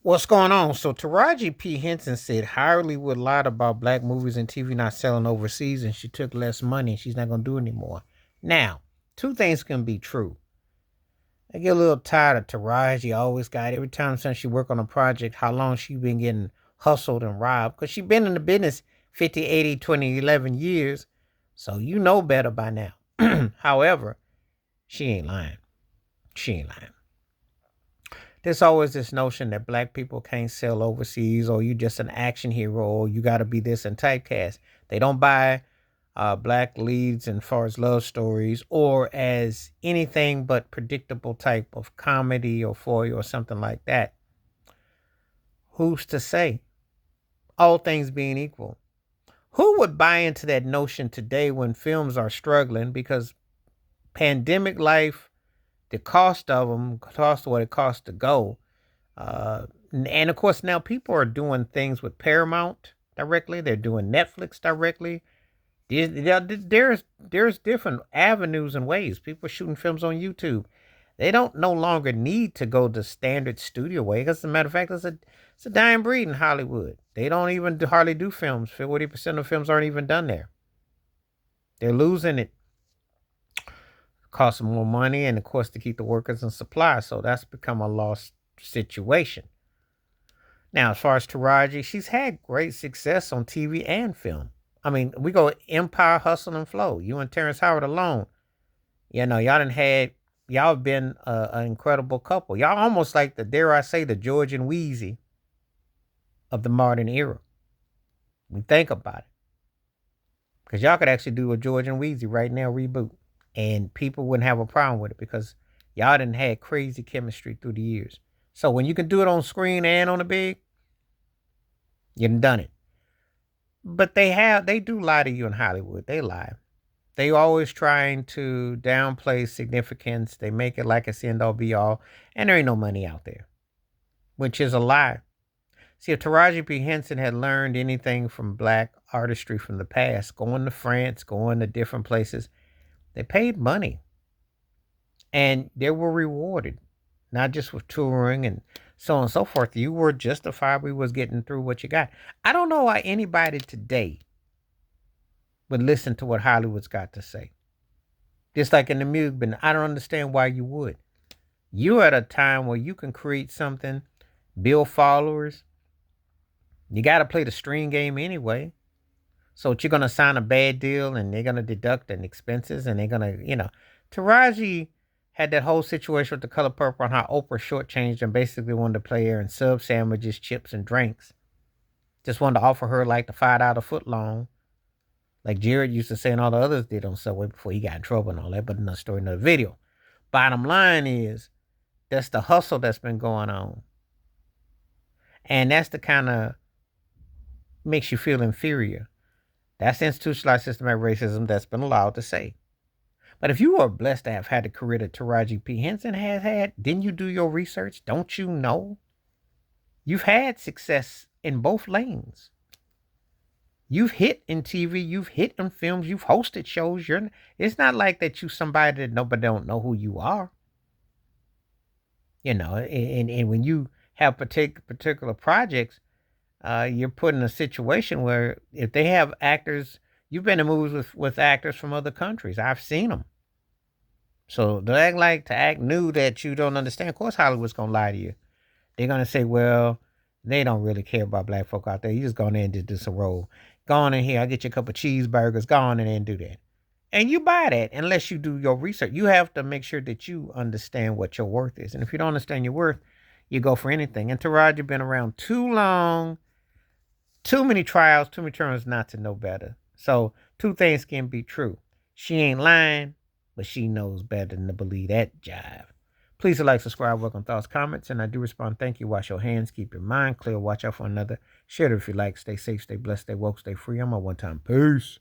What's going on? So Taraji P. Henson said Hollywood lied about black movies and TV not selling overseas and she took less money and she's not going to do it anymore. Now, two things can be true. I get a little tired of Taraji. Always got every time since she work on a project, how long she been getting hustled and robbed because she been in the business 50, 80, 20, 11 years. So you know better by now. However, she ain't lying. She ain't lying. There's always this notion that black people can't sell overseas or you just an action hero or you got to be this and typecast. They don't buy black leads as far as love stories or as anything but predictable type of comedy or foil or something like that. Who's to say? All things being equal. Who would buy into that notion today when films are struggling because pandemic life, the cost of them, cost what it costs to go. And of course, now people are doing things with Paramount directly. They're doing Netflix directly. There's different avenues and ways. People are shooting films on YouTube. They don't no longer need to go the standard studio way. Because as a matter of fact, it's a dying breed in Hollywood. They don't even hardly do films. 40% of films aren't even done there. They're losing it. Costs them more money, and of course to keep the workers in supply. So that's become a lost situation. Now, as far as Taraji, she's had great success on TV and film. I mean, we go Empire, Hustle, and Flow. You and Terrence Howard alone, y'all been an incredible couple. Y'all almost like the, dare I say, the George and Wheezy of the modern era. We think about it. Because y'all could actually do a George and Wheezy right now reboot. And people wouldn't have a problem with it because y'all didn't had crazy chemistry through the years. So when you can do it on screen and on the big, you done it. But they do lie to you in Hollywood. They lie. They always trying to downplay significance. They make it like it's end all be all, and there ain't no money out there, which is a lie. See, if Taraji P. Henson had learned anything from black artistry from the past, going to France, going to different places, they paid money and they were rewarded, not just with touring and so on and so forth. You were justifiably was getting through what you got. I don't know why anybody today would listen to what Hollywood's got to say. Just like in the music, but I don't understand why you would. You're at a time where you can create something, build followers. You got to play the string game anyway. So you're gonna sign a bad deal and they're gonna deduct an expenses and they're gonna. Taraji had that whole situation with the color purple and how Oprah shortchanged and basically wanted to play her in sub sandwiches, chips, and drinks. Just wanted to offer her like the $5 foot long, like Jared used to say and all the others did on Subway before he got in trouble and all that, but another story, another video. Bottom line is that's the hustle that's been going on. And that's the kind of makes you feel inferior. That's institutionalized systematic racism that's been allowed to say. But if you are blessed to have had the career that Taraji P. Henson has had, didn't you do your research? Don't you know? You've had success in both lanes. You've hit in TV, you've hit in films, you've hosted shows. It's not like that you somebody that nobody don't know who you are. And when you have particular projects, you're put in a situation where if they have actors, you've been in movies with actors from other countries. I've seen them. So to act new that you don't understand. Of course, Hollywood's gonna lie to you. They're gonna say, well, they don't really care about black folk out there. You just go in there and just do some role. Go on in here, I'll get you a couple cheeseburgers. Go on in there and do that. And you buy that unless you do your research. You have to make sure that you understand what your worth is. And if you don't understand your worth, you go for anything. And Taraji been around too long. Too many trials, too many turns not to know better. So two things can be true. She ain't lying, but she knows better than to believe that jive. Please like, subscribe, welcome thoughts, comments, and I do respond. Thank you. Wash your hands, keep your mind clear, watch out for another. Share it if you like. Stay safe, stay blessed, stay woke, stay free. I'm a one-time. Peace.